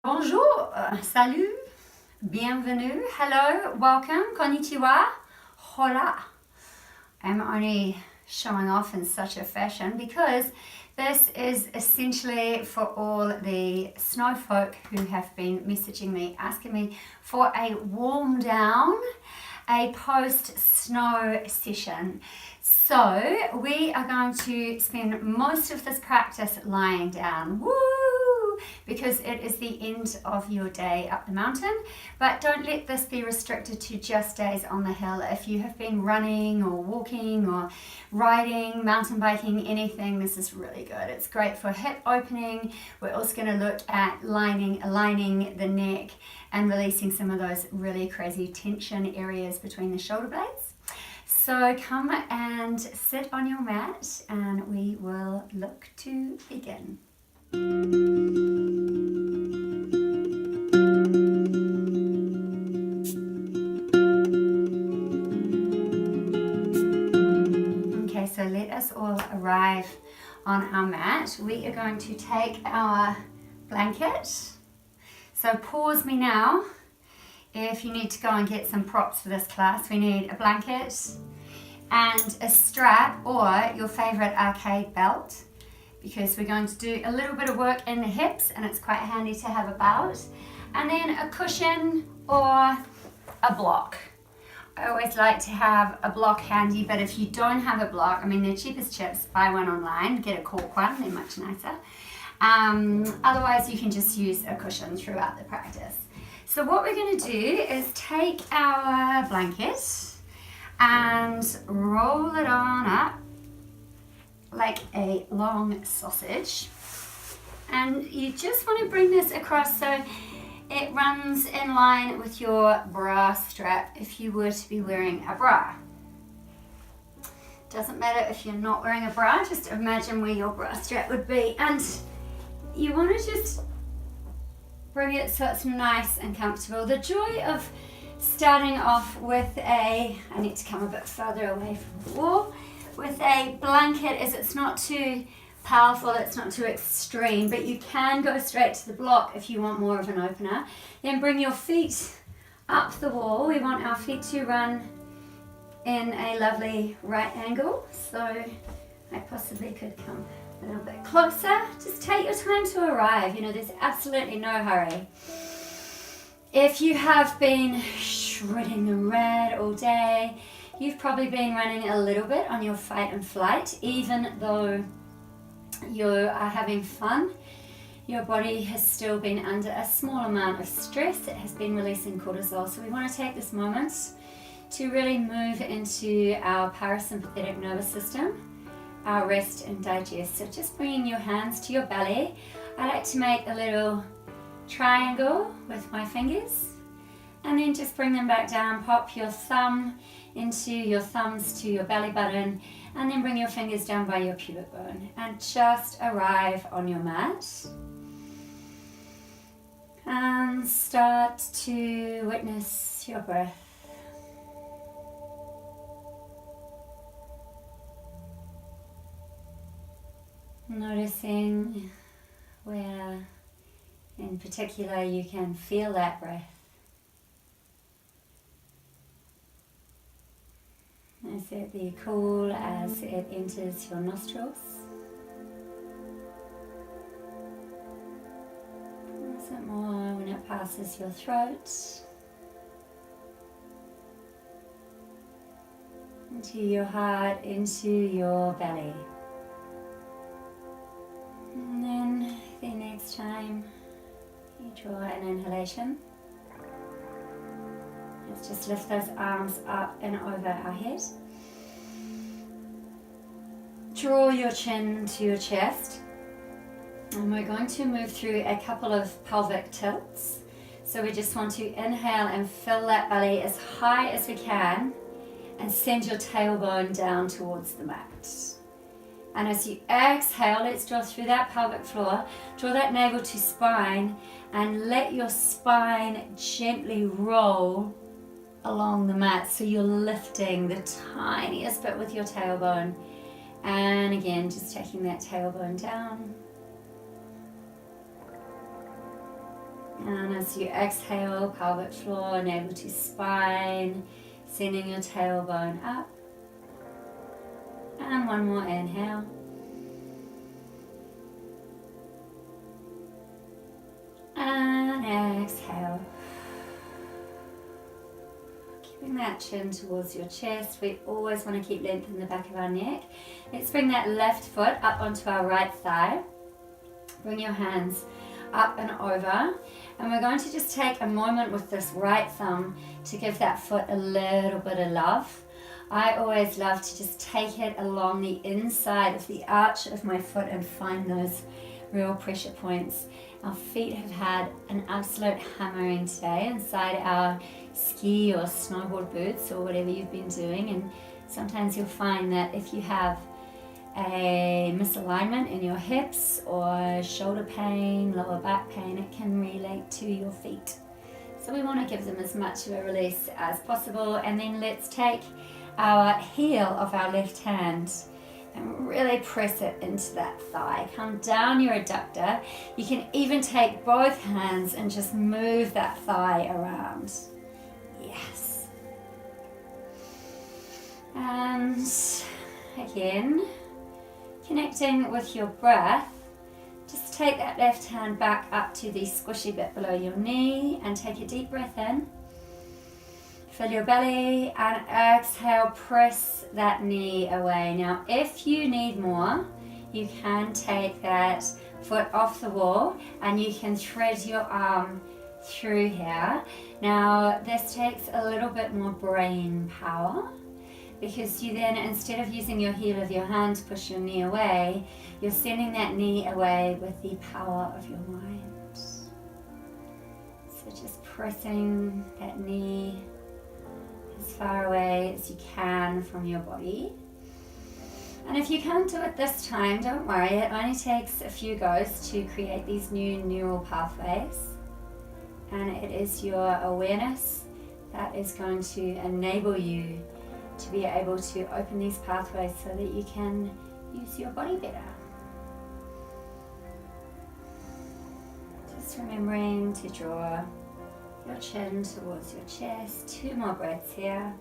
Bonjour, salut, bienvenue, hello, welcome, konnichiwa, hola. I'm only showing off in such a fashion because this is essentially for all the snow folk who have been messaging me, asking me for a warm down, a post-snow session. So we are going to spend most of this practice lying down. Woo! Because it is the end of your day up the mountain, but don't let this be restricted to just days on the hill. If you have been running or walking or riding, mountain biking, anything, this is really good. It's great for hip opening. We're also going to look at aligning the neck and releasing some of those really crazy tension areas between the shoulder blades. So come and sit on your mat and we will look to begin. Okay, so let us all arrive on our mat. We are going to take our blanket. So pause me now if you need to go and get some props for this class. We need a blanket and a strap or your favorite arcade belt, because we're going to do a little bit of work in the hips and it's quite handy to have a belt, and then a cushion or a block. I always like to have a block handy, but if you don't have a block, I mean, they're cheap as chips. Buy one online, get a cork one, they're much nicer. Otherwise you can just use a cushion throughout the practice. So what we're going to do is take our blanket and roll it on up like a long sausage, and you just want to bring this across so it runs in line with your bra strap if you were to be wearing a bra. Doesn't matter if you're not wearing a bra, just imagine where your bra strap would be, and you want to just bring it so it's nice and comfortable. The joy of starting off with I need to come a bit further away from the wall, with a blanket is it's not too powerful, it's not too extreme, but you can go straight to the block if you want more of an opener. Then bring your feet up the wall. We want our feet to run in a lovely right angle, so I possibly could come a little bit closer. Just take your time to arrive, you know, there's absolutely no hurry. If you have been shredding the red all day, you've probably been running a little bit on your fight and flight. Even though you are having fun, your body has still been under a small amount of stress. It has been releasing cortisol. So we want to take this moment to really move into our parasympathetic nervous system, our rest and digest. So just bringing your hands to your belly. I like to make a little triangle with my fingers, and then just bring them back down. Pop your thumbs to your belly button, and then bring your fingers down by your pubic bone and just arrive on your mat and start to witness your breath. Noticing where in particular you can feel that breath. Is it the cool as it enters your nostrils? Is it more when it passes your throat? Into your heart, into your belly. And then the next time you draw an inhalation, let's just lift those arms up and over our head. Draw your chin to your chest, and we're going to move through a couple of pelvic tilts. So we just want to inhale and fill that belly as high as we can and send your tailbone down towards the mat. And as you exhale, let's draw through that pelvic floor, draw that navel to spine, and let your spine gently roll along the mat. So you're lifting the tiniest bit with your tailbone. And again, just taking that tailbone down. And as you exhale, pelvic floor, navel to spine, sending your tailbone up. And one more inhale. And exhale. Keeping that chin towards your chest. We always want to keep length in the back of our neck. Let's bring that left foot up onto our right thigh. Bring your hands up and over. And we're going to just take a moment with this right thumb to give that foot a little bit of love. I always love to just take it along the inside of the arch of my foot and find those real pressure points. Our feet have had an absolute hammering today inside our ski or snowboard boots or whatever you've been doing, and sometimes you'll find that if you have a misalignment in your hips or shoulder pain, lower back pain, it can relate to your feet. So we want to give them as much of a release as possible, and then let's take our heel of our left hand and really press it into that thigh. Come down your adductor. You can even take both hands and just move that thigh around. Yes. And again, connecting with your breath, just take that left hand back up to the squishy bit below your knee and take a deep breath in. Fill your belly and exhale, press that knee away. Now, if you need more, you can take that foot off the wall and you can thread your arm through here. Now, this takes a little bit more brain power because you then, instead of using your heel of your hand to push your knee away, you're sending that knee away with the power of your mind. So just pressing that knee as far away as you can from your body. And if you can't do it this time, don't worry, it only takes a few goes to create these new neural pathways. And it is your awareness that is going to enable you to be able to open these pathways so that you can use your body better. Just remembering to draw your chin towards your chest. 2 more breaths here.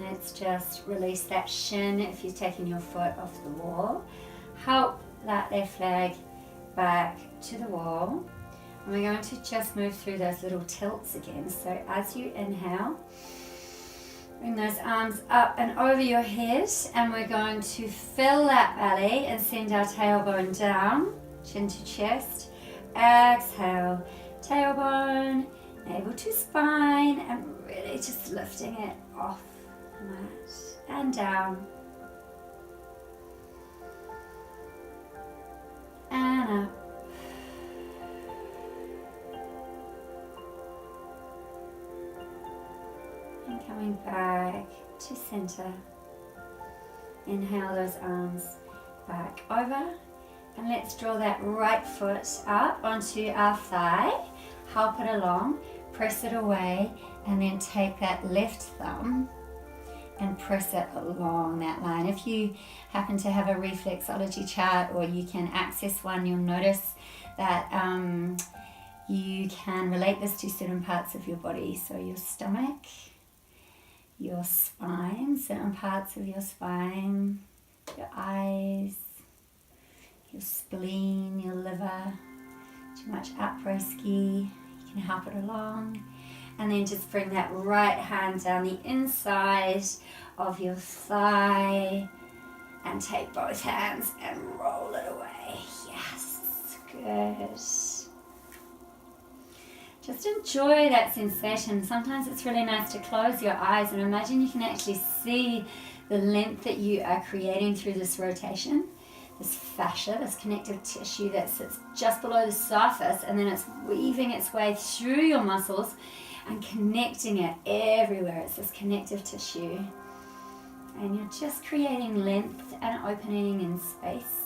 Let's just release that shin if you've taken your foot off the wall. Help that left leg back to the wall. And we're going to just move through those little tilts again. So as you inhale, bring those arms up and over your head, and we're going to fill that belly and send our tailbone down, chin to chest. Exhale, tailbone, navel to spine, and really just lifting it off the mat and down. And up. And coming back to center. Inhale those arms back over. And let's draw that right foot up onto our thigh. Help it along. Press it away. And then take that left thumb and press it along that line. If you happen to have a reflexology chart or you can access one, you'll notice that you can relate this to certain parts of your body. So your stomach, your spine, certain parts of your spine, your eyes, your spleen, your liver, too much après-ski, you can help it along. And then just bring that right hand down the inside of your thigh and take both hands and roll it away. Yes, good. Just enjoy that sensation. Sometimes it's really nice to close your eyes and imagine you can actually see the length that you are creating through this rotation. This fascia, this connective tissue that sits just below the surface, and then it's weaving its way through your muscles and connecting it everywhere. It's this connective tissue. And you're just creating length and opening in space.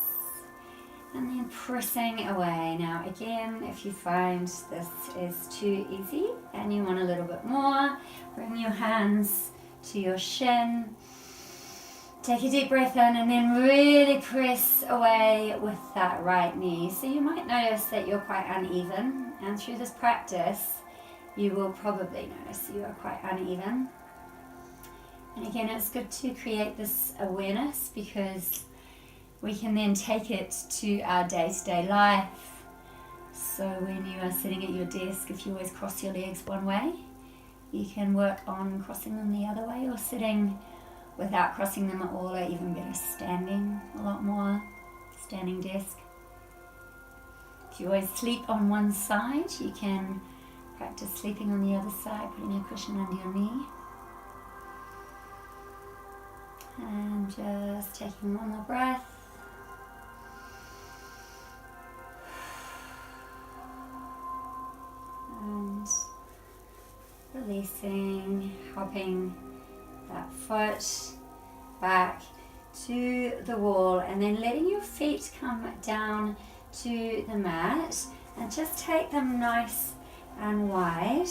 And then pressing away. Now again, if you find this is too easy and you want a little bit more, bring your hands to your shin. Take a deep breath in and then really press away with that right knee. So you might notice that you're quite uneven, and through this practice you will probably notice you are quite uneven. And again, it's good to create this awareness because we can then take it to our day-to-day life. So when you are sitting at your desk, if you always cross your legs one way, you can work on crossing them the other way, or sitting without crossing them at all, or even better, standing a lot more, standing desk. If you always sleep on one side, you can practice sleeping on the other side, putting a cushion under your knee. And just taking one more breath. And releasing, helping that foot back to the wall, and then letting your feet come down to the mat, and just take them nice and wide,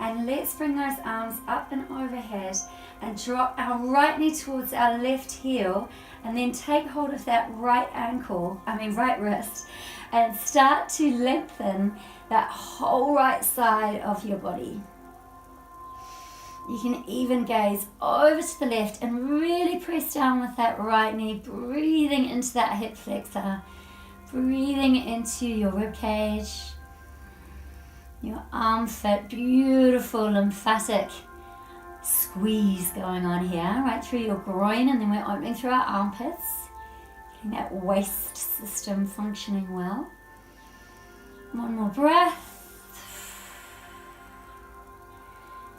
and let's bring those arms up and overhead and drop our right knee towards our left heel, and then take hold of that right wrist, and start to lengthen that whole right side of your body. You can even gaze over to the left and really press down with that right knee, breathing into that hip flexor, breathing into your rib cage, your arm fit, beautiful lymphatic squeeze going on here, right through your groin, and then we're opening through our armpits, getting that waist system functioning well. One more breath.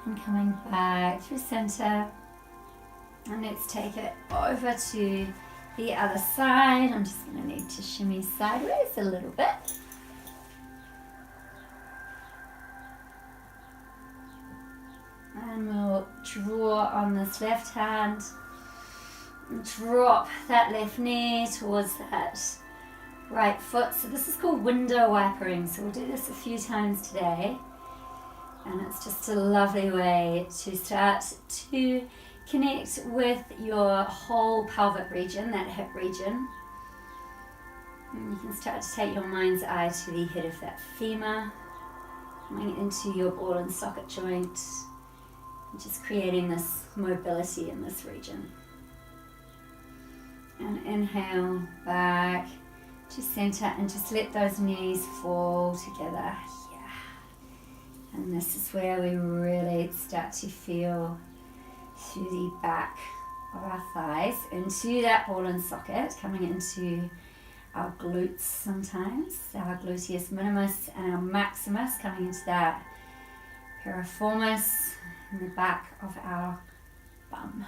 And coming back through center. And let's take it over to the other side. I'm just going to need to shimmy sideways a little bit. And we'll draw on this left hand. Drop that left knee towards that right foot. So this is called window wipering. So we'll do this a few times today. And it's just a lovely way to start to connect with your whole pelvic region, that hip region. And you can start to take your mind's eye to the head of that femur, coming into your ball and socket joint, and just creating this mobility in this region. And inhale back to center, and just let those knees fall together. And this is where we really start to feel through the back of our thighs into that ball and socket, coming into our glutes sometimes, our gluteus minimus and our maximus, coming into that piriformis in the back of our bum.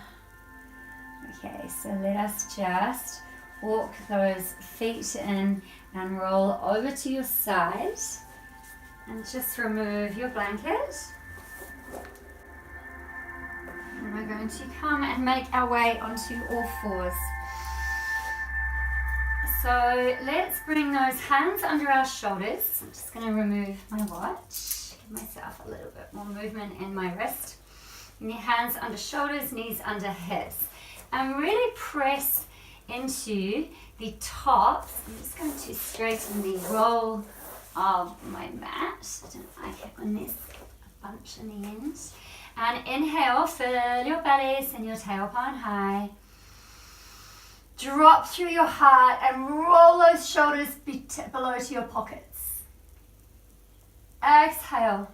Okay, so let us just walk those feet in and roll over to your side. And just remove your blanket. And we're going to come and make our way onto all fours. So let's bring those hands under our shoulders. I'm just going to remove my watch. Give myself a little bit more movement in my wrist. And your hands under shoulders, knees under hips. And really press into the tops. I'm just going to straighten the roll of my mat. I don't like it when there's a bunch in the end. And inhale, fill your belly, send your tailbone high. Drop through your heart and roll those shoulders below to your pockets. Exhale,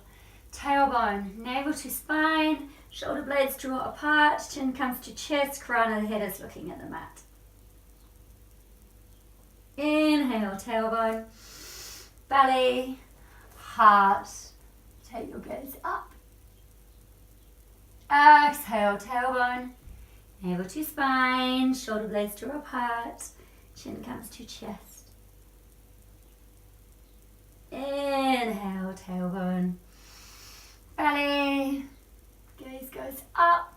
tailbone, navel to spine, shoulder blades draw apart, chin comes to chest, crown of the head is looking at the mat. Inhale, tailbone, belly, heart, take your gaze up. Exhale, tailbone, navel to spine, shoulder blades draw apart, chin comes to chest. Inhale, tailbone, belly, gaze goes up.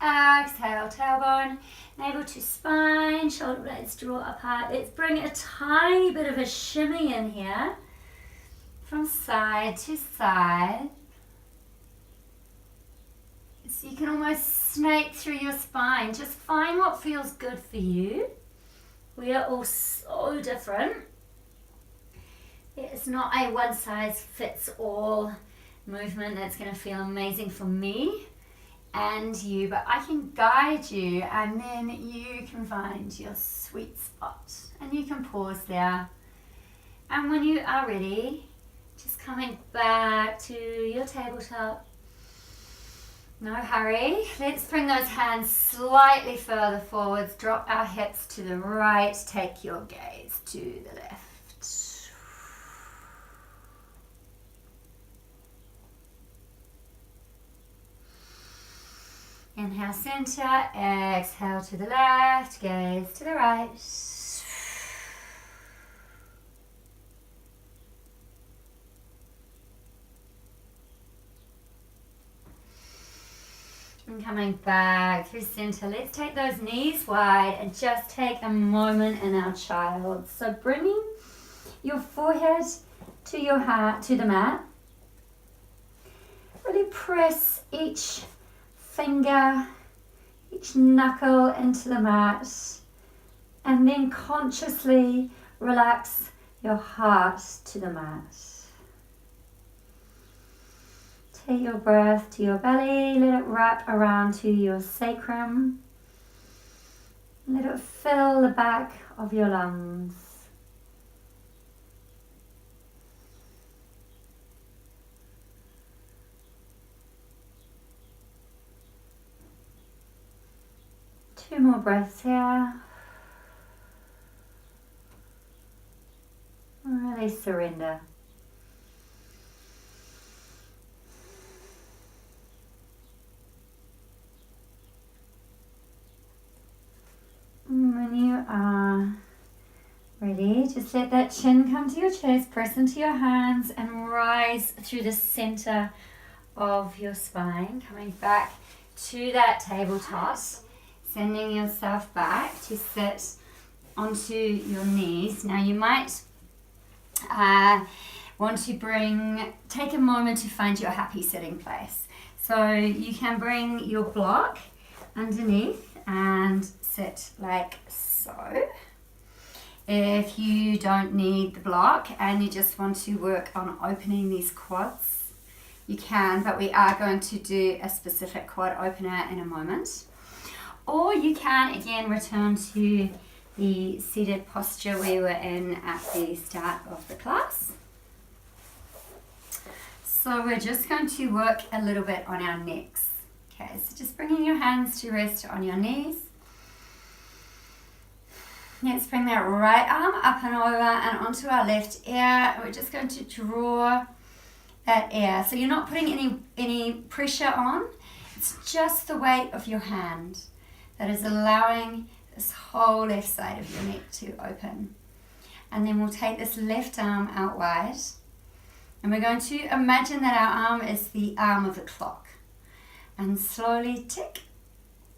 Exhale, tailbone, navel to spine, shoulder blades draw apart. Let's bring a tiny bit of a shimmy in here from side to side. So you can almost snake through your spine. Just find what feels good for you. We are all so different. It's not a one size fits all movement that's going to feel amazing for me and you, but I can guide you, and then you can find your sweet spot and you can pause there. And when you are ready, just coming back to your tabletop. No hurry. Let's bring those hands slightly further forwards. Drop our hips to the right. Take your gaze to the left. Inhale, center. Exhale to the left. Gaze to the right. And coming back through center. Let's take those knees wide and just take a moment in our child. So bringing your forehead to your heart, to the mat. Really press each finger, each knuckle into the mat, and then consciously relax your heart to the mat. Take your breath to your belly, let it wrap around to your sacrum. Let it fill the back of your lungs. Two more breaths here. Really surrender. When you are ready, just let that chin come to your chest, press into your hands and rise through the center of your spine, coming back to that tabletop, sending yourself back to sit onto your knees. Now you might want to take a moment to find your happy sitting place. So you can bring your block underneath and sit like so. If you don't need the block and you just want to work on opening these quads, you can, but we are going to do a specific quad opener in a moment. Or you can again return to the seated posture we were in at the start of the class. So we're just going to work a little bit on our necks. Okay, so just bringing your hands to rest on your knees. Let's bring that right arm up and over and onto our left ear. We're just going to draw that ear. So you're not putting any pressure on. It's just the weight of your hand that is allowing this whole left side of your neck to open. And then we'll take this left arm out wide. And we're going to imagine that our arm is the arm of the clock. And slowly tick,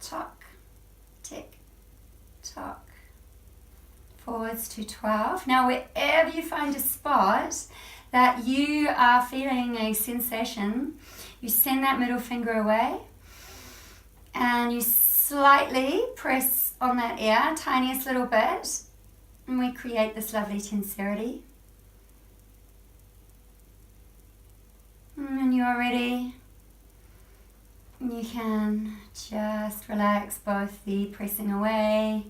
tock, tick, tock. Forwards to 12. Now wherever you find a spot that you are feeling a sensation, you send that middle finger away and you slightly press on that ear, tiniest little bit, and we create this lovely tenserity. And when you are ready, you can just relax both the pressing away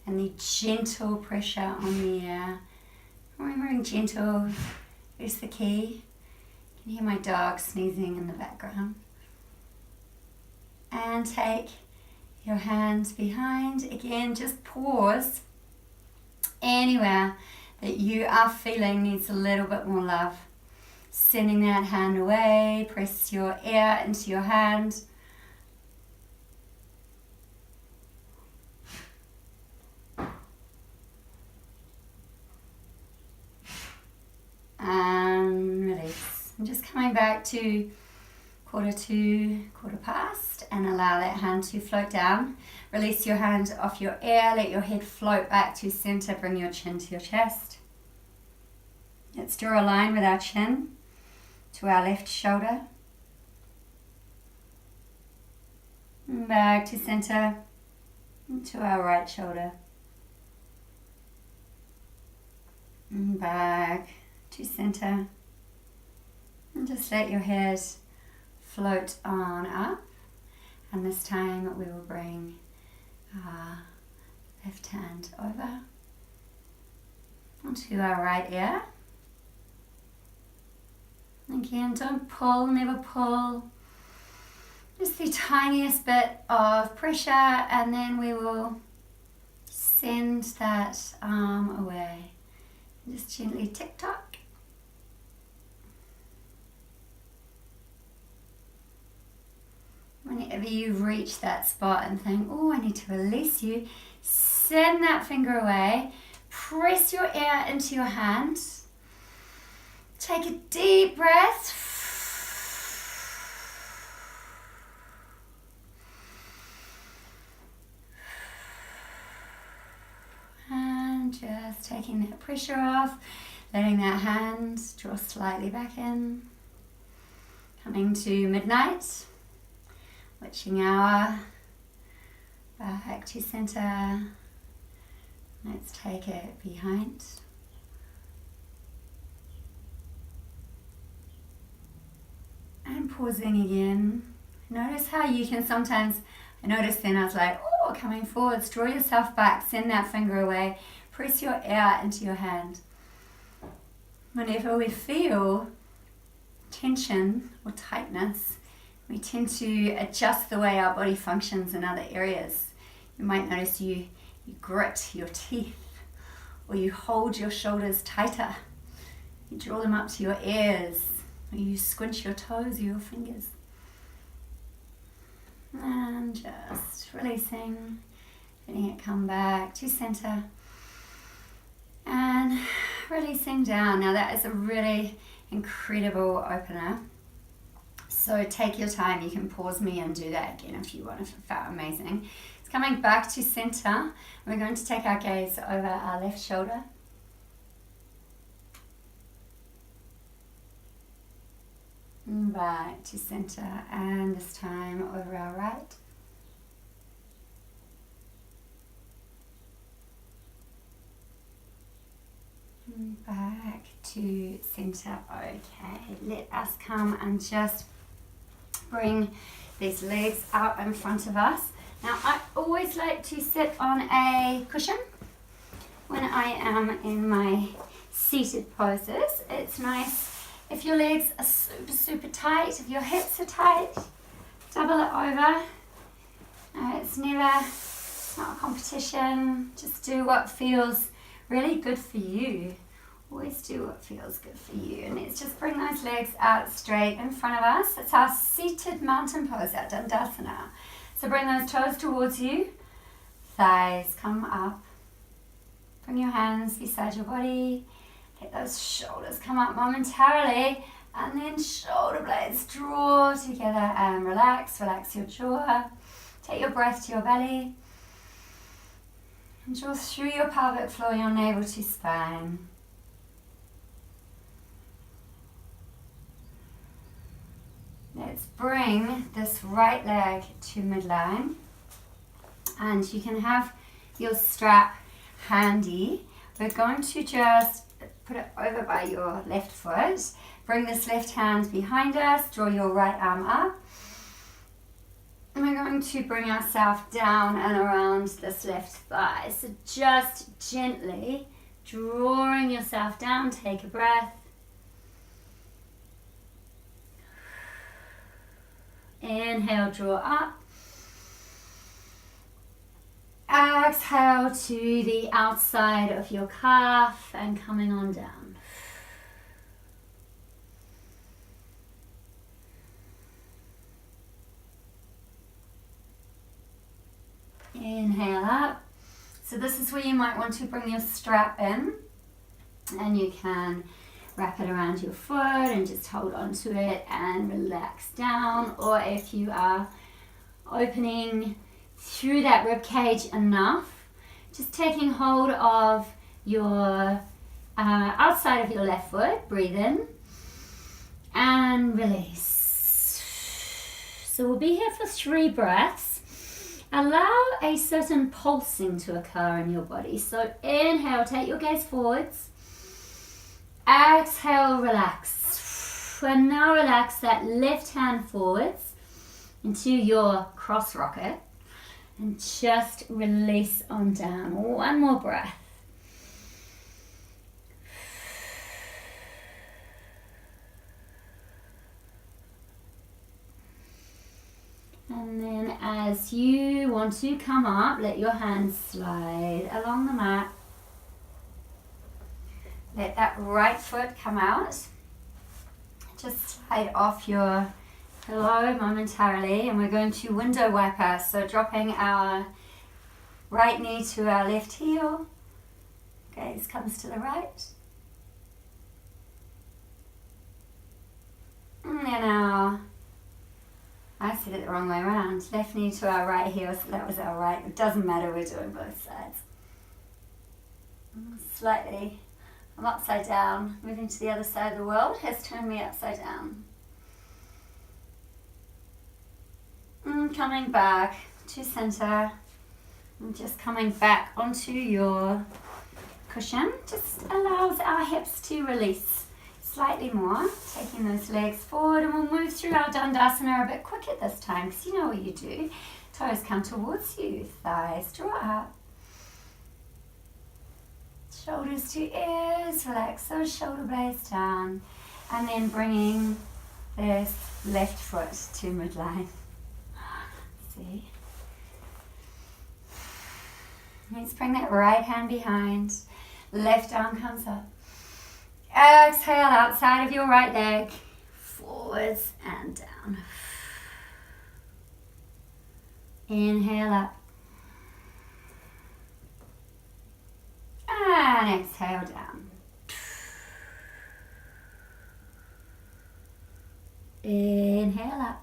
and the gentle pressure on the ear. Remembering gentle is the key. You can hear my dog sneezing in the background. And take your hands behind. Again, just pause anywhere that you are feeling needs a little bit more love. Sending that hand away, press your ear into your hand. And release. And just coming back to 1:45, 1:15, and allow that hand to float down. Release your hand off your ear, let your head float back to center, bring your chin to your chest. Let's draw a line with our chin to our left shoulder. Back to center, to our right shoulder. Back to center. And just let your head float on up. And this time we will bring our left hand over onto our right ear. Again, don't pull, never pull. Just the tiniest bit of pressure, and then we will send that arm away. Just gently tick-tock. Whenever you reach that spot and think, oh, I need to release you, send that finger away. Press your ear into your hand. Take a deep breath. And just taking that pressure off, letting that hand draw slightly back in. Coming to midnight. Witching hour. Back to center. Let's take it behind. And pausing again. Notice how you can sometimes, I noticed then I was like, oh, coming forwards, draw yourself back, send that finger away, press your ear into your hand. Whenever we feel tension or tightness, we tend to adjust the way our body functions in other areas. You might notice you grit your teeth, or you hold your shoulders tighter. You draw them up to your ears, or you squinch your toes or your fingers. And just releasing, letting it come back to center. And releasing down. Now that is a really incredible opener. So take your time. You can pause me and do that again if you want, if it felt amazing. It's coming back to center. We're going to take our gaze over our left shoulder. Back to center, and this time over our right. Back to center. Okay, let us come and just bring these legs out in front of us. Now I always like to sit on a cushion when I am in my seated poses. It's nice if your legs are super tight, if your hips are tight, double it over. It's not a competition. Just do what feels really good for you. Always do what feels good for you. And let's just bring those legs out straight in front of us. It's our seated mountain pose, our Dandasana. So bring those toes towards you. Thighs come up. Bring your hands beside your body. Let those shoulders come up momentarily. And then shoulder blades draw together and relax. Relax your jaw. Take your breath to your belly. And draw through your pelvic floor, your navel to spine. Let's bring this right leg to midline. And you can have your strap handy. We're going to just put it over by your left foot. Bring this left hand behind us. Draw your right arm up. And we're going to bring ourselves down and around this left thigh. So just gently drawing yourself down. Take a breath. Inhale, draw up. Exhale to the outside of your calf and coming on down. Inhale up. So this is where you might want to bring your strap in, and you can wrap it around your foot and just hold on to it and relax down. Or if you are opening through that rib cage enough, just taking hold of your outside of your left foot, breathe in and release. So we'll be here for 3 breaths. Allow a certain pulsing to occur in your body. So inhale, take your gaze forwards. Exhale, relax. And now relax that left hand forwards into your cross rocket. And just release on down. One more breath. And then as you want to come up, let your hands slide along the mat. Let that right foot come out. Just slide off your pillow momentarily, and we're going to window wiper. So dropping our right knee to our left heel. Gaze comes to the right. And then I said it the wrong way around. Left knee to our right heel, so that was our right. It doesn't matter, we're doing both sides. Slightly, I'm upside down. Moving to the other side of the world has turned me upside down. Coming back to center. And just coming back onto your cushion. Just allows our hips to release slightly more, taking those legs forward, and we'll move through our Dandasana a bit quicker this time, because you know what you do. Toes come towards you, thighs draw up. Shoulders to ears, relax those shoulder blades down, and then bringing this left foot to midline. See? Let's bring that right hand behind, left arm comes up. Exhale outside of your right leg, forwards and down. Inhale up. And exhale down. Inhale up.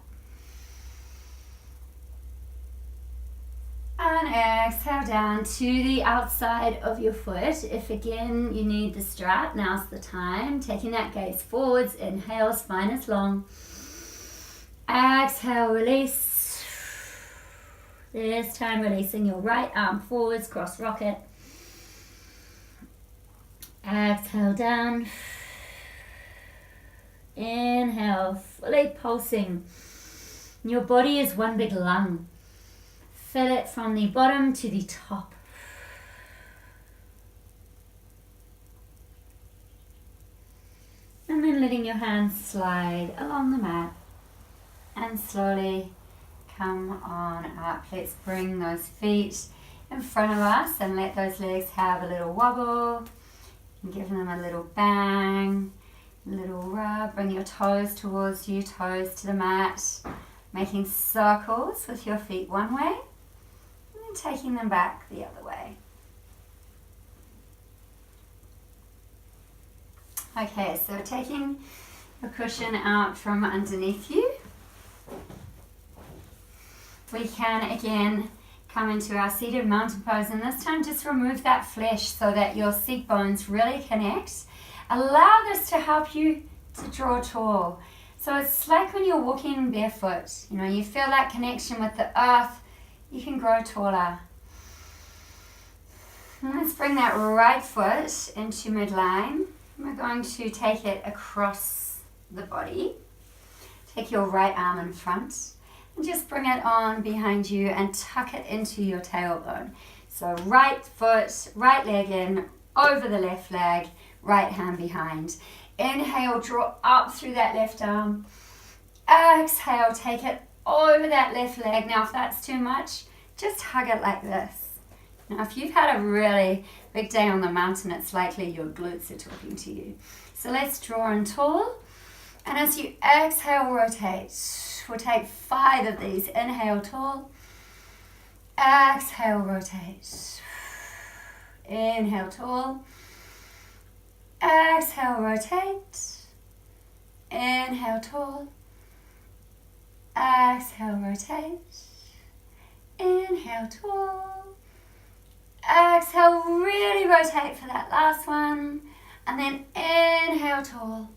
And exhale down to the outside of your foot. If again you need the strap, now's the time. Taking that gaze forwards, inhale, spine is long. Exhale, release. This time releasing your right arm forwards, cross rocket. Exhale down. Inhale, fully pulsing. Your body is one big lung. Fill it from the bottom to the top. And then letting your hands slide along the mat and slowly come on up. Let's bring those feet in front of us and let those legs have a little wobble. And give them a little bang, a little rub. Bring your toes towards you, toes to the mat. Making circles with your feet one way. And taking them back the other way. Okay, so taking your cushion out from underneath you. We can again come into our seated mountain pose, and this time just remove that flesh so that your seat bones really connect. Allow this to help you to draw tall. So it's like when you're walking barefoot, you know, you feel that connection with the earth. You can grow taller. And let's bring that right foot into midline. We're going to take it across the body. Take your right arm in front and just bring it on behind you and tuck it into your tailbone. So right foot, right leg in, over the left leg, right hand behind. Inhale, draw up through that left arm. Exhale, take it over that left leg. Now if that's too much, just hug it like this. Now if you've had a really big day on the mountain, it's likely your glutes are talking to you. So let's draw in tall. And as you exhale, rotate. We'll take 5 of these. Inhale, tall. Exhale, rotate. Inhale, tall. Exhale, rotate. Inhale, tall. Exhale, rotate. Inhale, tall. Exhale, really rotate for that last one. And then inhale, tall.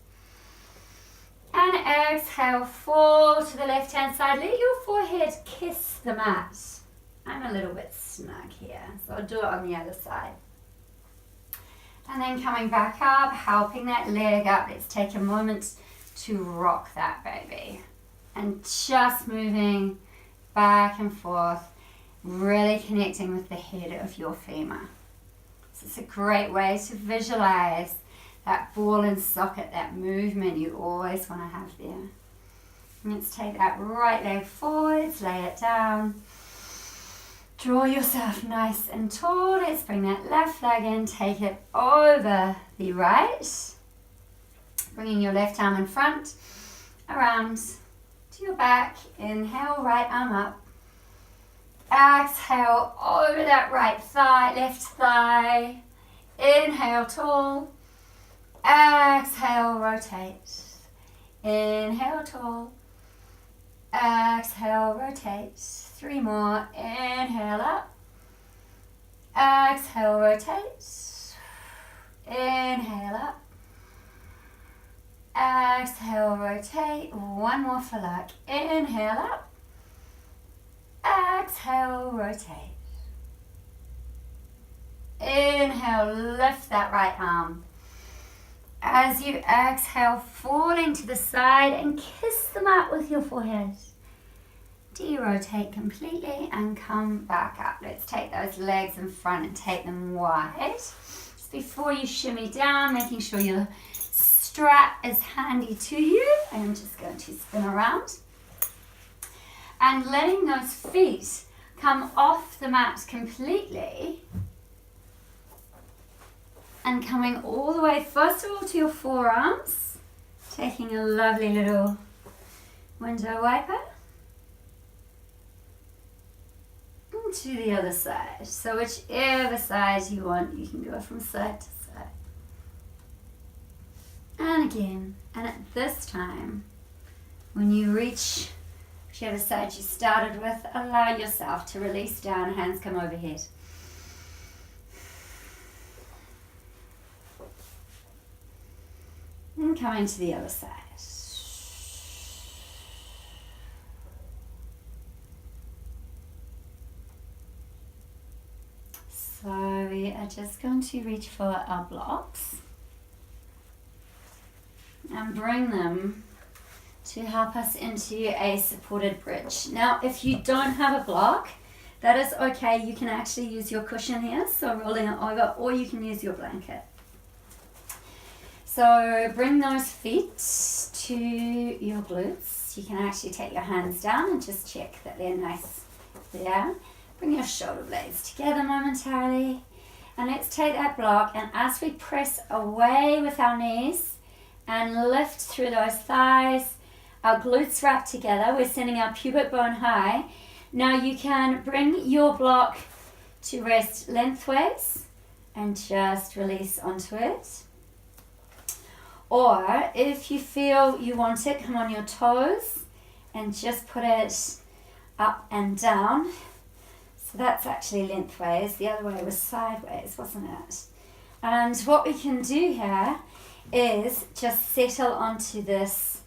And exhale, fall to the left-hand side. Let your forehead kiss the mat. I'm a little bit snug here, so I'll do it on the other side. And then coming back up, helping that leg up. Let's take a moment to rock that baby. And just moving back and forth, really connecting with the head of your femur. So it's a great way to visualize that ball and socket, that movement you always want to have there. And let's take that right leg forwards, lay it down. Draw yourself nice and tall. Let's bring that left leg in, take it over the right. Bringing your left arm in front, around to your back. Inhale, right arm up. Exhale, over that right thigh, left thigh. Inhale, tall. Exhale, rotate. Inhale, tall. Exhale, rotate. 3 more. Inhale up. Exhale, rotate. Inhale up. Exhale, rotate. 1 more for luck. Inhale up. Exhale, rotate. Inhale, lift that right arm. As you exhale, falling to the side and kiss the mat with your forehead. De-rotate completely and come back up. Let's take those legs in front and take them wide. Just before you shimmy down, making sure your strap is handy to you. I'm just going to spin around. And letting those feet come off the mat completely. And coming all the way, first of all, to your forearms. Taking a lovely little window wiper. And to the other side. So whichever side you want, you can go from side to side. And again. And at this time, when you reach whichever side you started with, allow yourself to release down, hands come overhead. And coming to the other side. So we are just going to reach for our blocks and bring them to help us into a supported bridge. Now, if you don't have a block, that is okay. You can actually use your cushion here, so rolling it over, or you can use your blanket. So bring those feet to your glutes. You can actually take your hands down and just check that they're nice there. Bring your shoulder blades together momentarily. And let's take that block, and as we press away with our knees and lift through those thighs, our glutes wrap together. We're sending our pubic bone high. Now you can bring your block to rest lengthways and just release onto it. Or if you feel you want it, come on your toes and just put it up and down. So that's actually lengthways. The other way was sideways, wasn't it? And what we can do here is just settle onto this.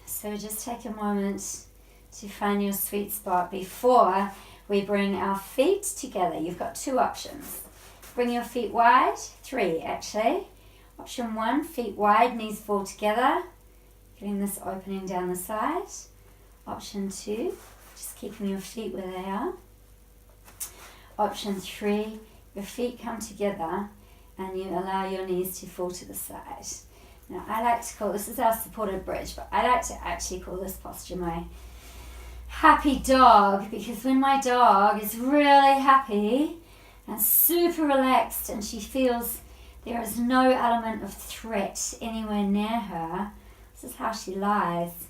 So just take a moment to find your sweet spot before we bring our feet together. You've got 2 options. Bring your feet wide, 3 actually. Option 1, feet wide, knees fall together, getting this opening down the side. Option 2, just keeping your feet where they are. Option 3, your feet come together and you allow your knees to fall to the side. Now I like to call, this is our supported bridge, but I like to actually call this posture my happy dog, because when my dog is really happy and super relaxed and she feels there is no element of threat anywhere near her, this is how she lies.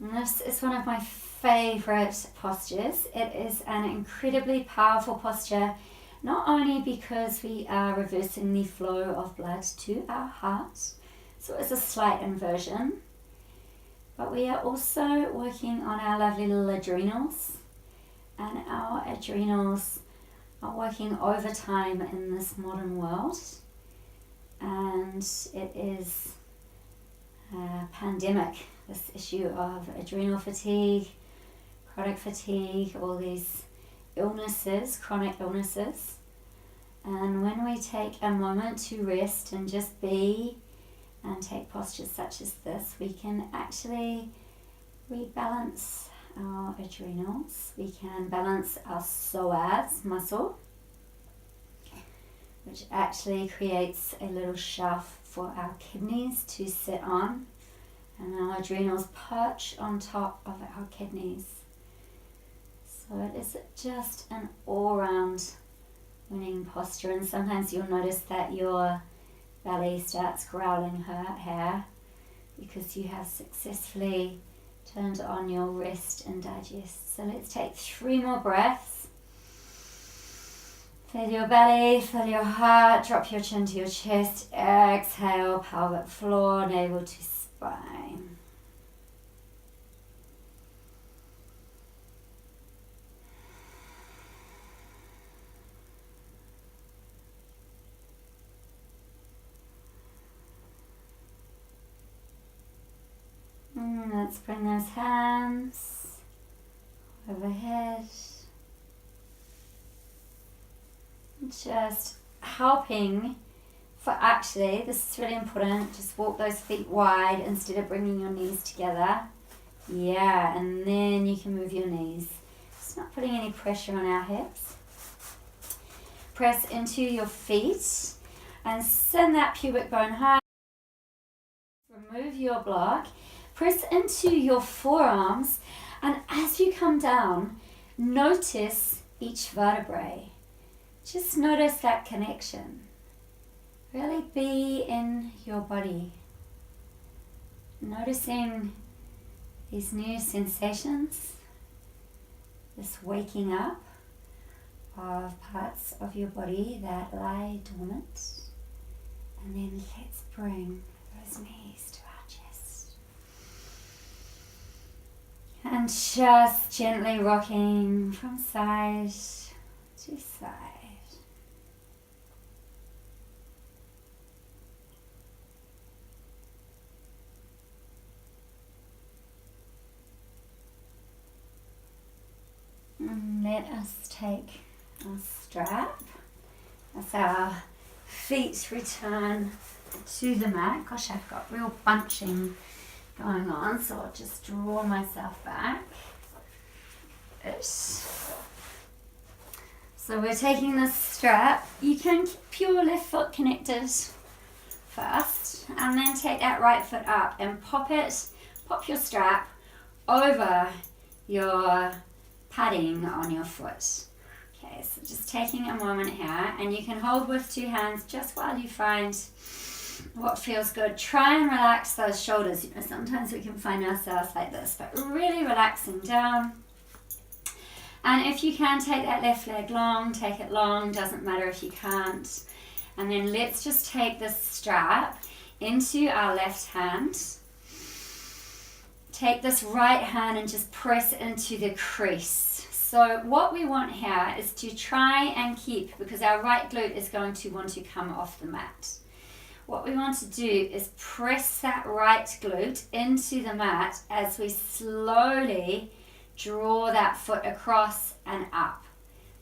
And this is one of my favorite postures. It is an incredibly powerful posture not only because we are reversing the flow of blood to our heart, so it's a slight inversion, but we are also working on our lovely little adrenals, and our adrenals are working overtime in this modern world, and it is a pandemic, this issue of adrenal fatigue, chronic fatigue, all these illnesses, chronic illnesses. And when we take a moment to rest and just be and take postures such as this, we can actually rebalance our adrenals. We can balance our psoas muscle, which actually creates a little shelf for our kidneys to sit on, and our adrenals perch on top of our kidneys. So it is just an all-round winning posture, and sometimes you'll notice that your belly starts growling hair because you have successfully turned on your rest and digest. So let's take 3 more breaths. Fill your belly, fill your heart, drop your chin to your chest, exhale, pelvic floor, navel to spine. Let's bring those hands overhead. Just helping for actually, this is really important, just walk those feet wide instead of bringing your knees together. Yeah, and then you can move your knees. Just not putting any pressure on our hips. Press into your feet and send that pubic bone high. Remove your block. Press into your forearms, and as you come down, notice each vertebrae. Just notice that connection. Really be in your body. Noticing these new sensations, this waking up of parts of your body that lie dormant. And then let's bring those knees to our chest. And just gently rocking from side to side. And let us take our strap as our feet return to the mat. Gosh, I've got real bunching going on, so I'll just draw myself back. So we're taking this strap. You can keep your left foot connected first, and then take that right foot up and pop your strap over your padding on your foot. Okay, so just taking a moment here, and you can hold with 2 hands just while you find what feels good. Try and relax those shoulders. You know, sometimes we can find ourselves like this, but really relaxing down. And if you can, take that left leg long, take it long, doesn't matter if you can't. And then let's just take this strap into our left hand. Take this right hand and just press into the crease. So what we want here is to try and keep, because our right glute is going to want to come off the mat. What we want to do is press that right glute into the mat as we slowly draw that foot across and up.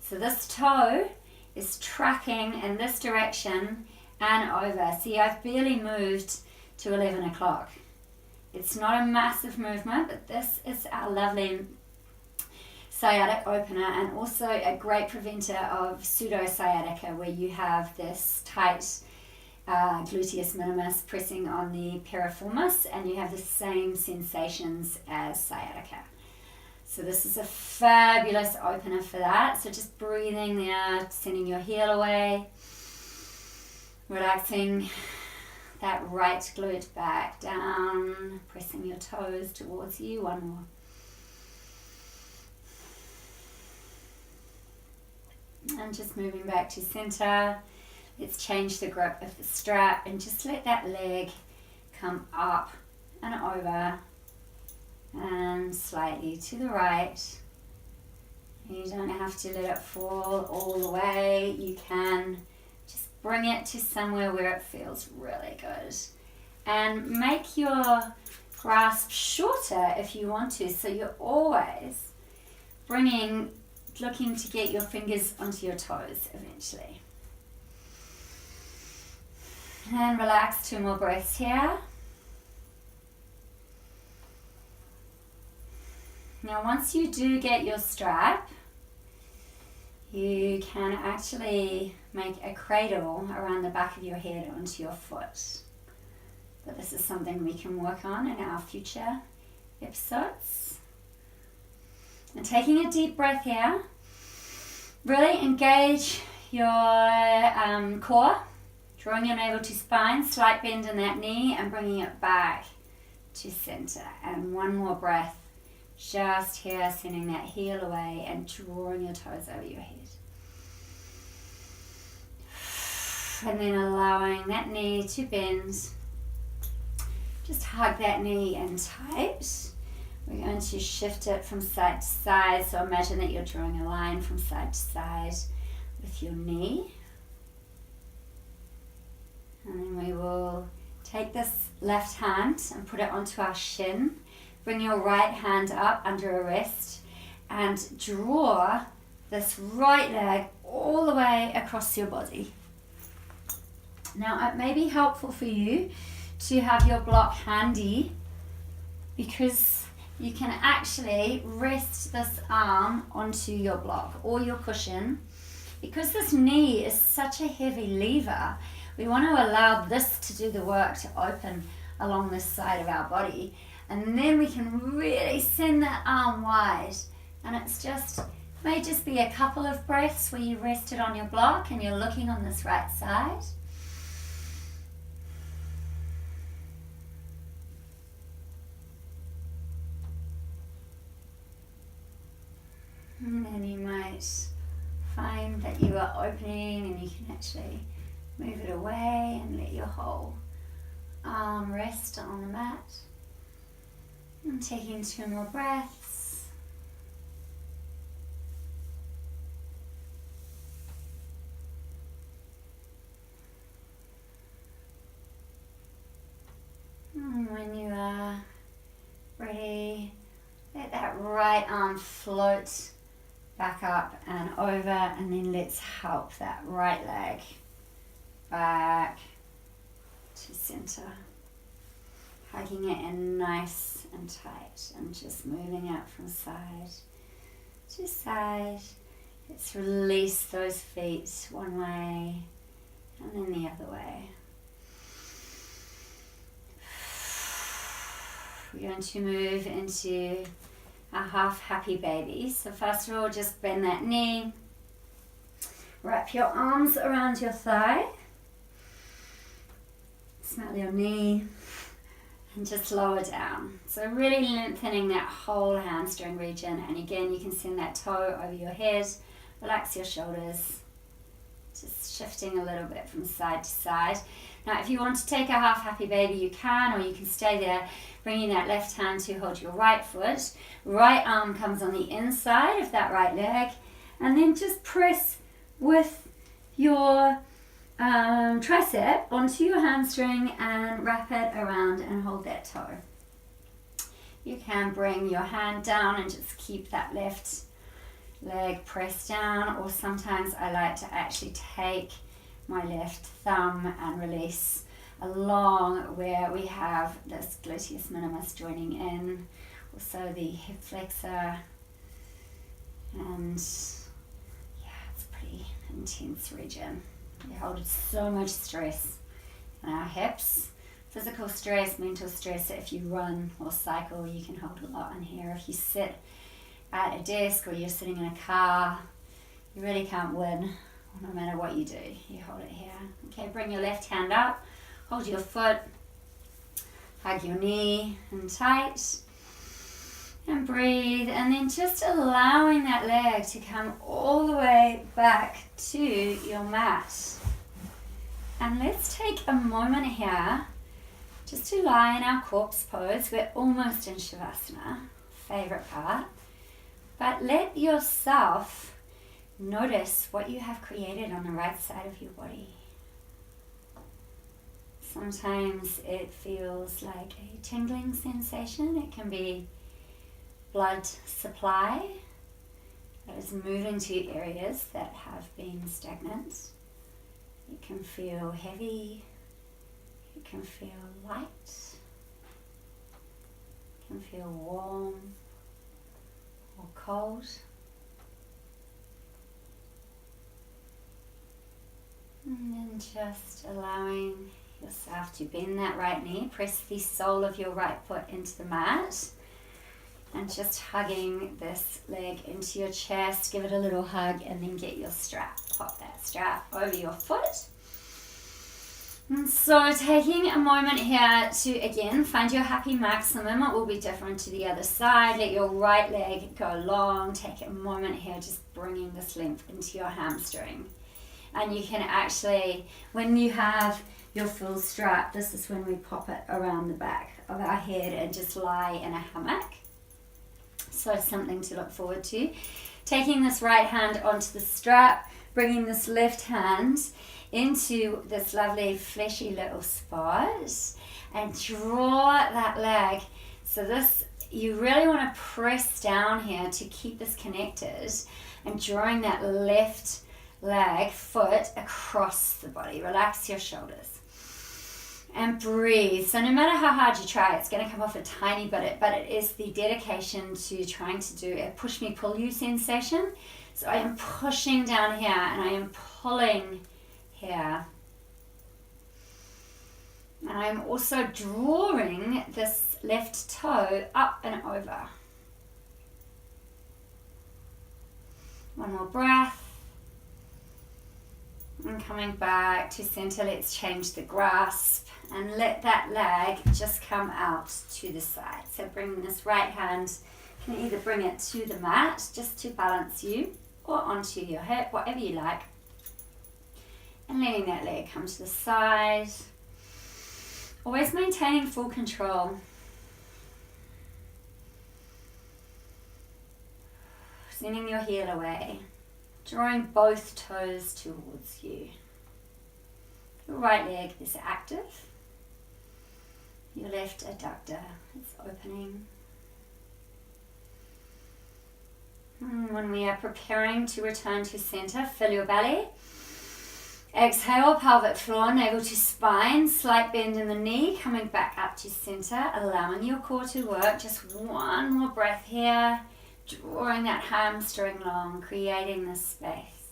So this toe is tracking in this direction and over. See, I've barely moved to 11 o'clock. It's not a massive movement, but this is our lovely sciatic opener, and also a great preventer of pseudo-sciatica, where you have this tight gluteus minimus pressing on the piriformis, and you have the same sensations as sciatica. So this is a fabulous opener for that. So just breathing there, sending your heel away, relaxing that right glute back down, pressing your toes towards you. One more. And just moving back to center. Let's change the grip of the strap and just let that leg come up and over and slightly to the right. You don't have to let it fall all the way. You can just bring it to somewhere where it feels really good. And make your grasp shorter if you want to, so you're always looking to get your fingers onto your toes eventually. And relax, 2 more breaths here. Now once you do get your strap, you can actually make a cradle around the back of your head onto your foot. But this is something we can work on in our future episodes. And taking a deep breath here, really engage your core, drawing your navel to spine, slight bend in that knee and bringing it back to center. And 1 more breath, just here, sending that heel away and drawing your toes over your head. And then allowing that knee to bend. Just hug that knee in tight. We're going to shift it from side to side. So imagine that you're drawing a line from side to side with your knee. And then we will take this left hand and put it onto our shin. Bring your right hand up under a wrist and draw this right leg all the way across your body. Now it may be helpful for you to have your block handy, because you can actually rest this arm onto your block or your cushion. Because this knee is such a heavy lever, we want to allow this to do the work to open along this side of our body. And then we can really send that arm wide. And it's just, may just be a couple of breaths where you rest it on your block and you're looking on this right side. And then you might find that you are opening and you can actually move it away and let your whole arm rest on the mat. And taking 2 more breaths. And when you are ready, let that right arm float back up and over, and then let's help that right leg back to center. Hugging it in nice and tight and just moving it from side to side. Let's release those feet one way and then the other way. We're going to move into a half happy baby. So first of all, just bend that knee. Wrap your arms around your thigh. Smell your knee. And just lower down. So really lengthening that whole hamstring region. And again, you can send that toe over your head. Relax your shoulders. Just shifting a little bit from side to side. Now, if you want to take a half happy baby, you can, or you can stay there, bringing that left hand to hold your right foot. Right arm comes on the inside of that right leg. And then just press with your tricep onto your hamstring and wrap it around and hold that toe. You can bring your hand down and just keep that left leg pressed down, or sometimes I like to actually take my left thumb and release along where we have this gluteus minimus joining in, also the hip flexor, and yeah, it's a pretty intense region. We hold so much stress in our hips, physical stress, mental stress. If you run or cycle, you can hold a lot in here. If you sit at a desk or you're sitting in a car, you really can't win no matter what you do. You hold it here. Okay, bring your left hand up, hold your foot, hug your knee in tight, And breathe, and then just allowing that leg to come all the way back to your mat. And let's take a moment here just to lie in our corpse pose. We're almost in Shavasana, favorite part. But let yourself notice what you have created on the right side of your body. Sometimes it feels like a tingling sensation. It can be blood supply that is moving to areas that have been stagnant. It can feel heavy. It can feel light. It can feel warm or cold. And then just allowing yourself to bend that right knee, press the sole of your right foot into the mat, and just hugging this leg into your chest. Give it a little hug and then get your strap. Pop that strap over your foot. And so taking a moment here to, again, find your happy maximum. It will be different to the other side. Let your right leg go long. Take a moment here, just bringing this length into your hamstring. And you can actually, when you have your full strap, this is when we pop it around the back of our head and just lie in a hammock. So something to look forward to. Taking this right hand onto the strap, bringing this left hand into this lovely fleshy little spot, and draw that leg. So this, you really want to press down here to keep this connected, and drawing that left leg, foot across the body. Relax your shoulders. And breathe. So no matter how hard you try, it's going to come off a tiny bit, but it is the dedication to trying to do a push me, pull you sensation. So I am pushing down here and I am pulling here. And I'm also drawing this left toe up and over. One more breath. And coming back to center, let's change the grasp and let that leg just come out to the side. So bringing this right hand, you can either bring it to the mat just to balance you, or onto your hip, whatever you like. And letting that leg come to the side. Always maintaining full control. Sending your heel away. Drawing both toes towards you. Your right leg is active. Your left adductor is opening. And when we are preparing to return to center, fill your belly. Exhale, pelvic floor, navel to spine, slight bend in the knee, coming back up to center, allowing your core to work. Just one more breath here. Drawing that hamstring long, creating this space.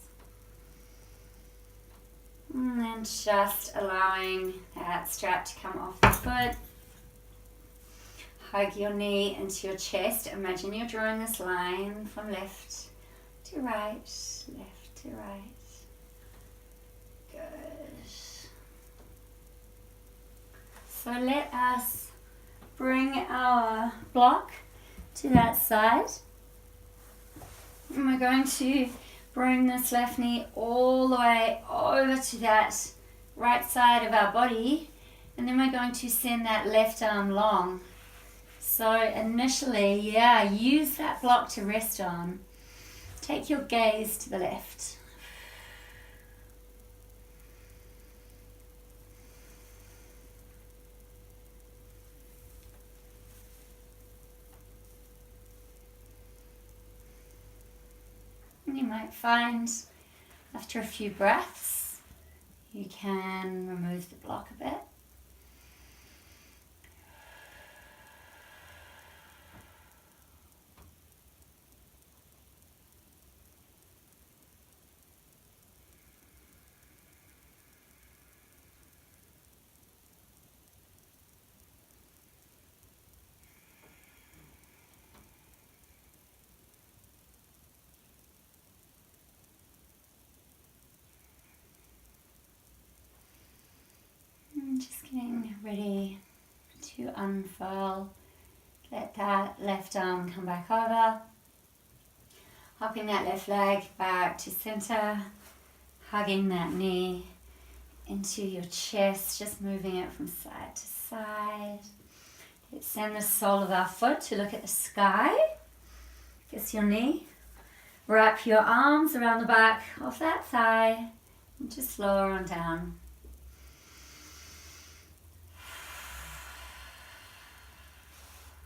And then just allowing that strap to come off the foot. Hug your knee into your chest. Imagine you're drawing this line from left to right, left to right. Good. So let us bring our block to that side. And we're going to bring this left knee all the way over to that right side of our body. And then we're going to send that left arm long. So initially, use that block to rest on. Take your gaze to the left. You might find after a few breaths you can remove the block a bit. Just getting ready to unfurl Let that left arm come back over. Hopping that left leg back to center. Hugging that knee into your chest, just moving it from side to side. Let's send the sole of our foot to look at the sky. Kiss your knee. Wrap your arms around the back of that thigh and just lower on down.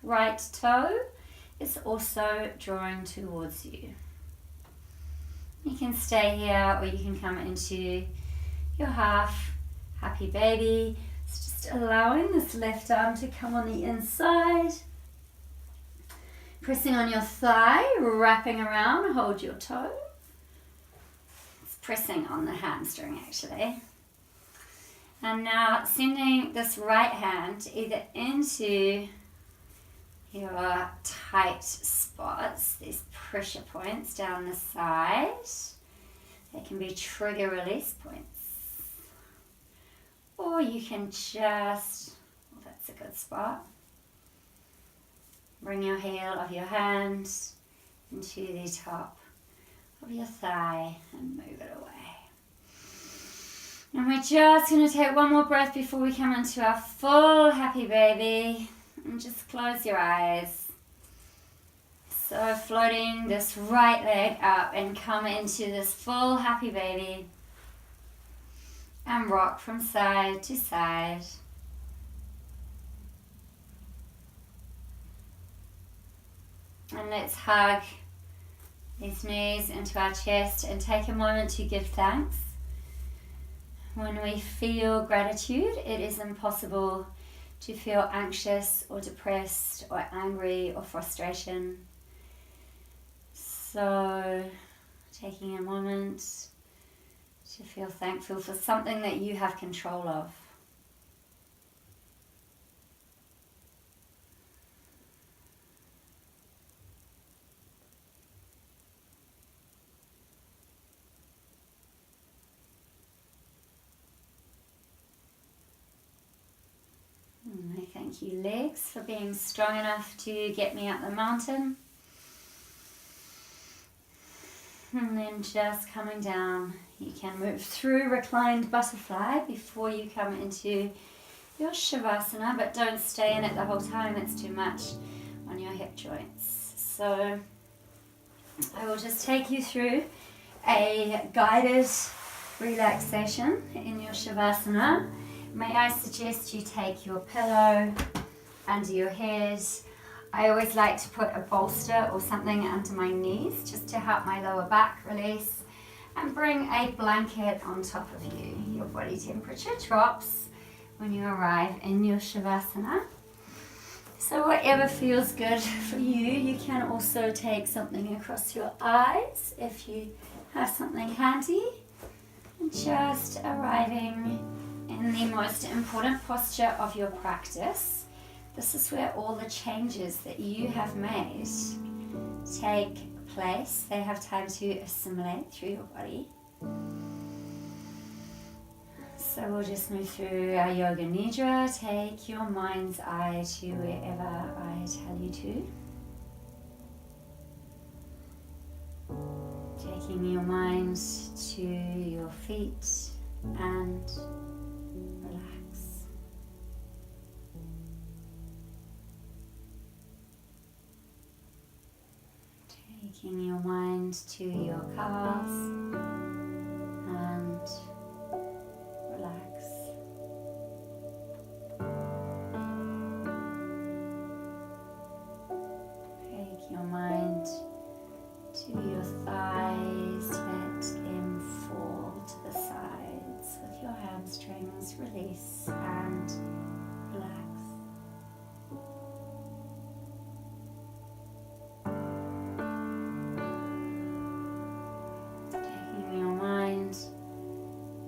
Right toe is also drawing towards you. You can stay here or you can come into your half happy baby. It's just allowing this left arm to come on the inside. Pressing on your thigh, wrapping around, hold your toe. It's pressing on the hamstring actually. And now sending this right hand either into your tight spots, these pressure points down the side. They can be trigger release points. Or you can just, well, that's a good spot. Bring your heel of your hand into the top of your thigh and move it away. And we're just going to take one more breath before we come into our full happy baby. And just close your eyes. So floating this right leg up and come into this full happy baby. And rock from side to side. And let's hug these knees into our chest and take a moment to give thanks. When we feel gratitude, it is impossible to feel anxious or depressed or angry or frustration. So taking a moment to feel thankful for something that you have control of. Thank you, legs, for being strong enough to get me up the mountain. And then just coming down, you can move through reclined butterfly before you come into your Shavasana, but don't stay in it the whole time, it's too much on your hip joints. So I will just take you through a guided relaxation in your Shavasana. May I suggest you take your pillow under your head. I always like to put a bolster or something under my knees just to help my lower back release, and bring a blanket on top of you. Your body temperature drops when you arrive in your Shavasana. So whatever feels good for you, you can also take something across your eyes if you have something handy. And just arriving in the most important posture of your practice. This is where all the changes that you have made take place. They have time to assimilate through your body. So we'll just move through our Yoga Nidra. Take your mind's eye to wherever I tell you to. Taking your mind to your feet and relax. Taking your mind to your calves and relax. Take your mind to your thighs, let them fall to the sides with your hamstrings, release and relax. Taking your mind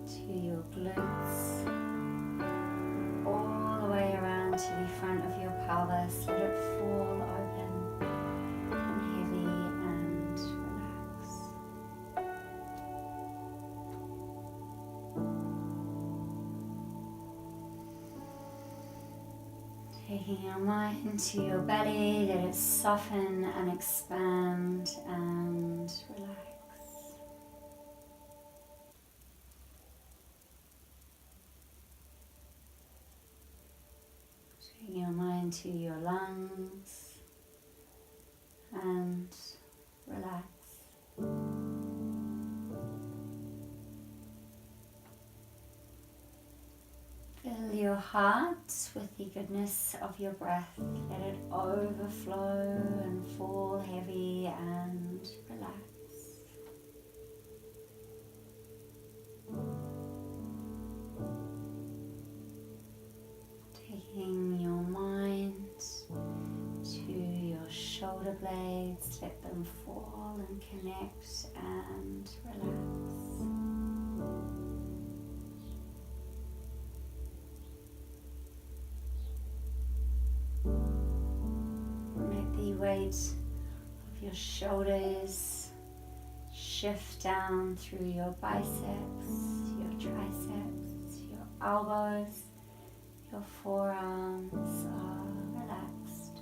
to your glutes, all the way around to the front of your pelvis, let it fall open. Taking your mind to your belly, let it soften and expand and relax. Taking your mind to your lungs and relax. Fill your heart with the goodness of your breath. Let it overflow and fall heavy and relax. Taking your mind to your shoulder blades, let them fall and connect and relax. Let the weight of your shoulders shift down through your biceps, your triceps, your elbows, your forearms are relaxed.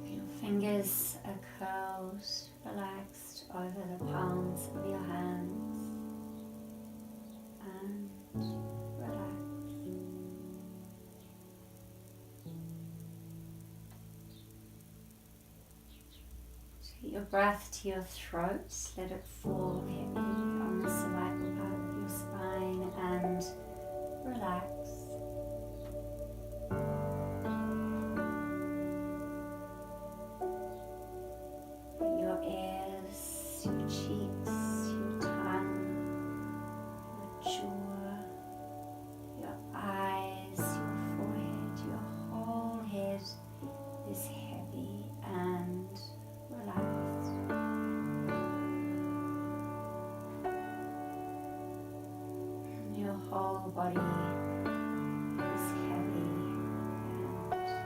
Your fingers are curled, relaxed over the palms of your hands. And relax. Take your breath to your throat, let it fall heavy on the cervical part of your spine and relax. Let your ears, your cheeks, your tongue, your jaw, your eyes, your forehead, your whole head is heavy and relaxed. And your whole body is heavy and relaxed.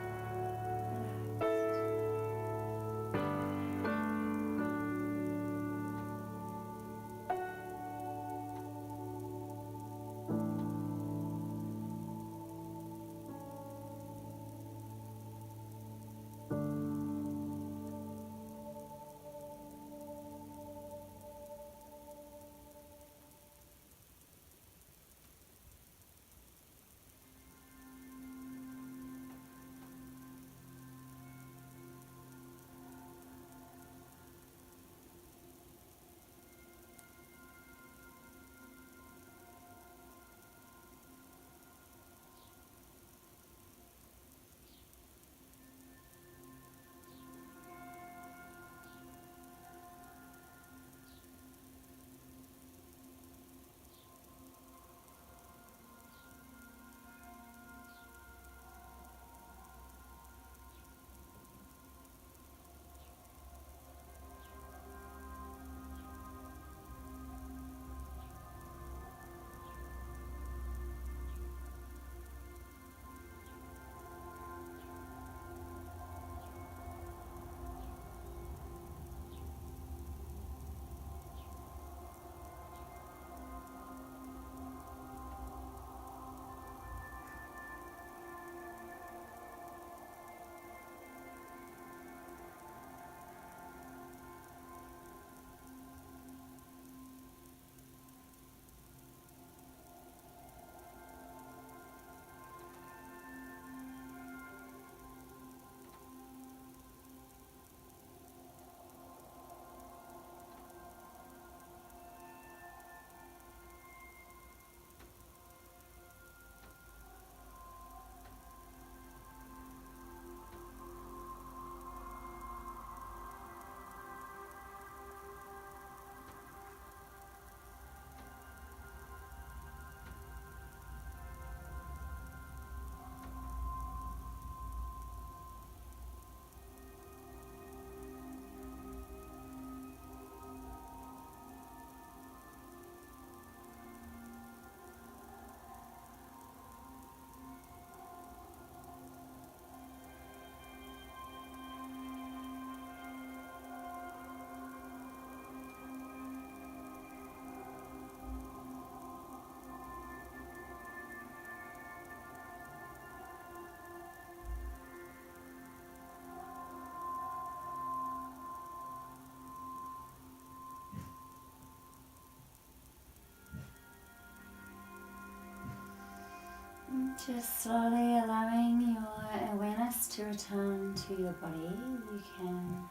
Just slowly allowing your awareness to return to your body. You can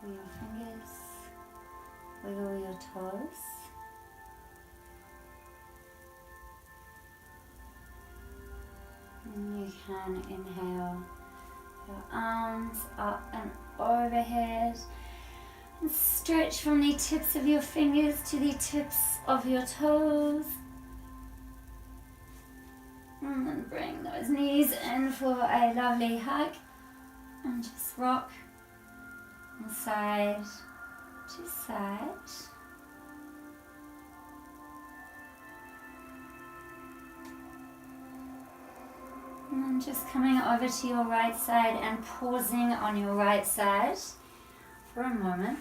wiggle your fingers, wiggle your toes. And you can inhale your arms up and overhead. And stretch from the tips of your fingers to the tips of your toes. And then bring those knees in for a lovely hug. And just rock from side to side. And then just coming over to your right side and pausing on your right side for a moment.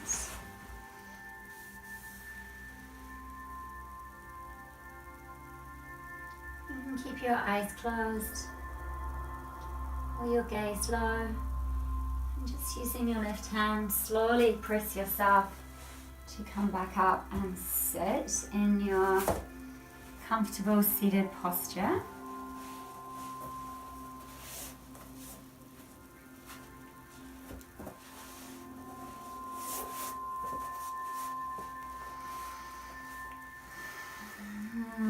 You can keep your eyes closed or your gaze low. And just using your left hand, slowly press yourself to come back up and sit in your comfortable seated posture.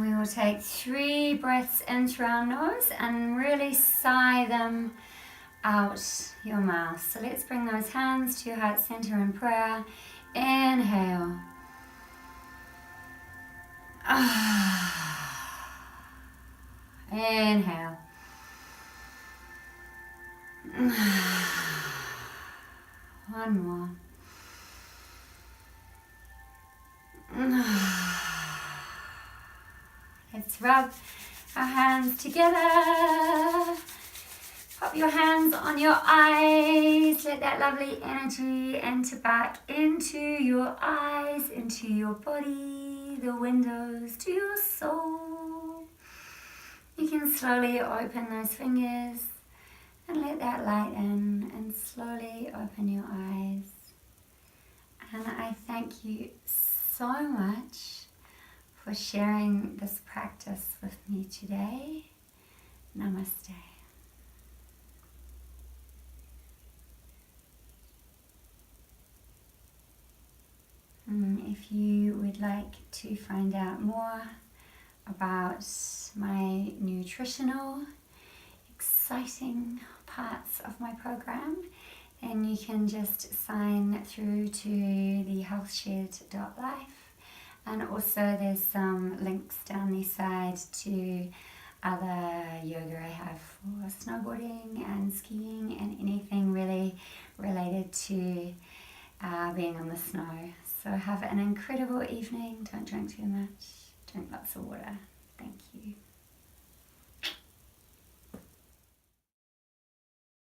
We will take 3 breaths in through our nose and really sigh them out your mouth. So let's bring those hands to your heart center in prayer. Inhale. Inhale. One more. Let's rub our hands together. Pop your hands on your eyes. Let that lovely energy enter back into your eyes, into your body, the windows to your soul. You can slowly open those fingers and let that light in, and slowly open your eyes. And I thank you so much for sharing this practice with me today. Namaste. If you would like to find out more about my nutritional, exciting parts of my program, then you can just sign through to the healthshed.life. And also there's some links down the side to other yoga I have for snowboarding and skiing and anything really related to being on the snow. So have an incredible evening. Don't drink too much. Drink lots of water.